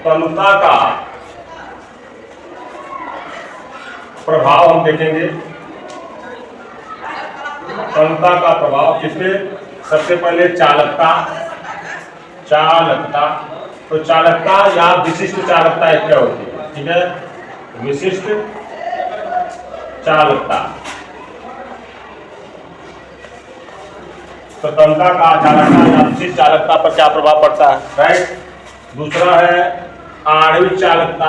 तनुता का प्रभाव हम देखेंगे। तनुता का प्रभाव इसमें सबसे पहले चालकता। तो चालकता या विशिष्ट चालकता क्या होती है? ठीक है, विशिष्ट चालकता। तो तनुता का चालकता या विशिष्ट चालकता पर क्या प्रभाव पड़ता है? राइट। दूसरा है आणविक चालकता।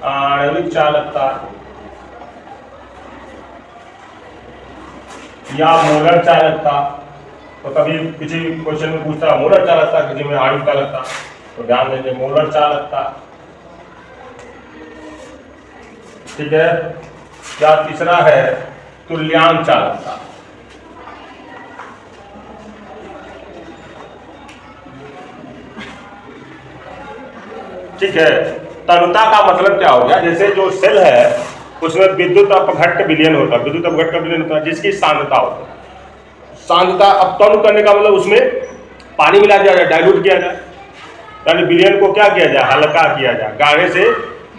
आणविक चालकता या मोलर चालकता। तो कभी किसी क्वेश्चन में पूछता है मोलर चालकता, किसी में आणविक चालकता, तो ध्यान देंगे मोलर चालकता। ठीक है। या तीसरा है तुल्यांक चालकता। ठीक है। तनुता का मतलब क्या हो गया? जैसे जो सेल है उसमें विद्युत अपघट्ट विलयन होता है, विद्युत अपघट्ट विलयन होता है जिसकी सांद्रता होती है। सांद्रता अब तनु करने का मतलब उसमें पानी मिला दिया जाए, डाइल्यूट किया जाए, यानी विलयन को क्या किया जाए? हल्का किया जाए, गाढ़े से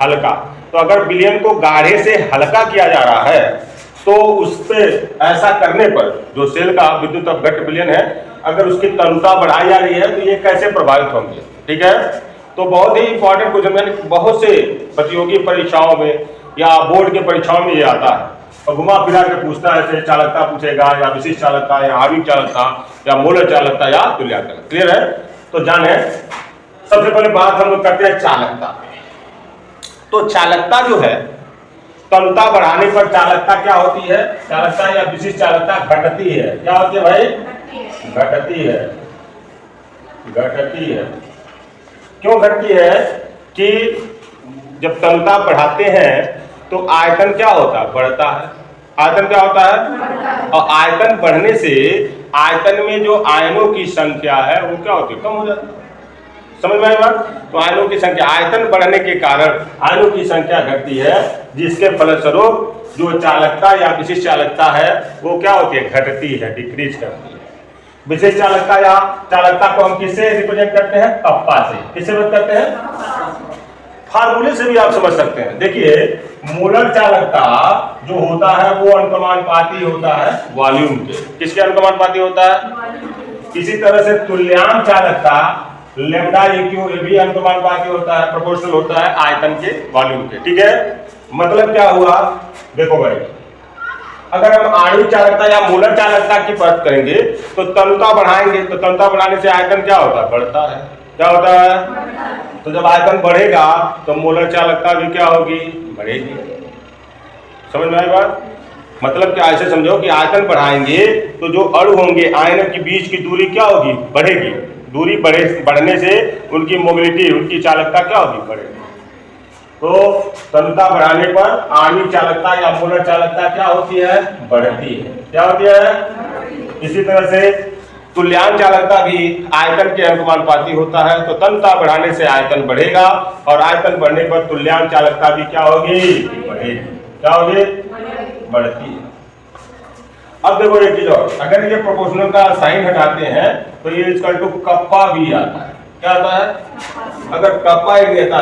हल्का। तो अगर विलयन को गाढ़े से हल्का किया जा रहा है तो उस पे ऐसा करने पर जो सेल का विद्युत अपघट्ट विलयन है, अगर उसकी तनुता बढ़ाई जा रही है तो ये कैसे प्रभावित होंगे? ठीक है। तो बहुत ही इंपॉर्टेंट क्वेश्चन, बहुत से प्रतियोगी परीक्षाओं में या बोर्ड के परीक्षाओं में ये आता है और घुमा फिरा के पूछता है, जैसे चालकता पूछेगा या विशिष्ट चालकता या आणविक चालकता या मोलर चालकता या तुल्यांक चालकता। क्लियर है? तो जाने सबसे पहले बात हम लोग करते हैं चालकता। तो चालकता जो है, तनुता बढ़ाने पर चालकता क्या होती है? चालकता या विशिष्ट चालकता घटती है। क्या होती है भाई? घटती है। घटती है। क्यों घटती है? कि जब तनुता बढ़ाते हैं तो आयतन क्या होता है? बढ़ता है। आयतन क्या होता है? और आयतन बढ़ने से आयतन में जो आयनों की संख्या है वो क्या होती है? कम हो जाती है। समझ में आई बात? तो आयनों की संख्या, आयतन बढ़ने के कारण आयनों की संख्या घटती है, जिसके फलस्वरूप जो चालकता या विशिष्ट चालकता है वो क्या होती है? घटती है, डिक्रीज करती है। विशिष्ट चालकता या चालकता को हम किससे रिप्रेजेंट करते हैं? कप्पा से। किससे बात करते हैं? फार्मूले से भी आप समझ सकते हैं। देखिए, मोलर चालकता जो होता है वो अनुपाती होता है वॉल्यूम के। किसके अनुपाती होता है? इसी तरह से तुल्यांक चालकता लैम्डा इक्यू भी अनुपाती होता है, प्रोपोर्शनल होता है आयतन के वॉल्यूम के। ठीक है। मतलब क्या हुआ? देखो भाई, अगर हम आणविक चालकता या मोलर चालकता की बात करेंगे तो तनुता बढ़ाएंगे, तो तनुता बढ़ाने से आयतन क्या होता है? बढ़ता है। क्या होता है? तो जब आयतन बढ़ेगा तो मोलर चालकता भी क्या होगी? बढ़ेगी। समझ में आई बात? मतलब क्या? ऐसे समझो कि आयतन बढ़ाएंगे तो जो अणु होंगे आयन के बीच की दूरी क्या होगी? बढ़ेगी। दूरी बढ़ने से उनकी मोबिलिटी, उनकी चालकता क्या होगी? बढ़ेगी। तो तनुता बढ़ाने पर आणविक चालकता या मोलर चालकता क्या होती है? बढ़ती है। क्या होती है? इसी तरह से तुल्यांक चालकता भी आयतन के अनुपाती होता है। तो तनुता बढ़ाने से आयतन बढ़ेगा और आयतन बढ़ने पर तुल्यांक चालकता भी क्या होगी? बढ़ेगी। क्या होगी? बढ़ती है। अब देखो एक चीज और, अगर ये प्रोपोर्शनल का साइन हटाते हैं तो ये इक्वल टू कप्पा भी आता है। क्या आता है? अगर कप्पा एक रहता,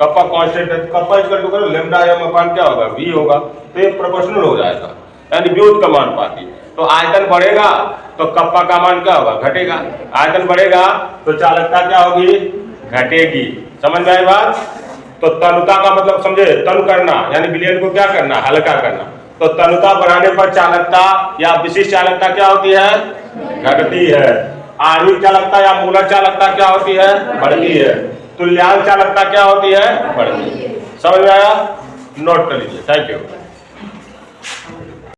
कप्पा कांस्टेंट है, कप्पा इक्वल टू करो लैम्डा एम अपान क्या होगा? वी होगा। तो ये प्रोपोर्शनल हो जाएगा, यानी व्युत्क्रमानुपाती। तो आयतन बढ़ेगा तो कप्पा का मान क्या होगा? घटेगा। आयतन बढ़ेगा तो चालकता क्या होगी? घटेगी। समझ में आई बात? तो तनुता का मतलब समझे, तनु करना यानी विलयन को क्या करना? हल्का करना। तो तनुता बढ़ाने पर चालकता या विशिष्ट चालकता क्या होती है? घटती है। आणविक चालकता या मोलर चालकता क्या होती है? बढ़ती है। तुल्यांक चालकता क्या होती है? बढ़ती है। समझ में आया? नोट कर लीजिए। Thank you.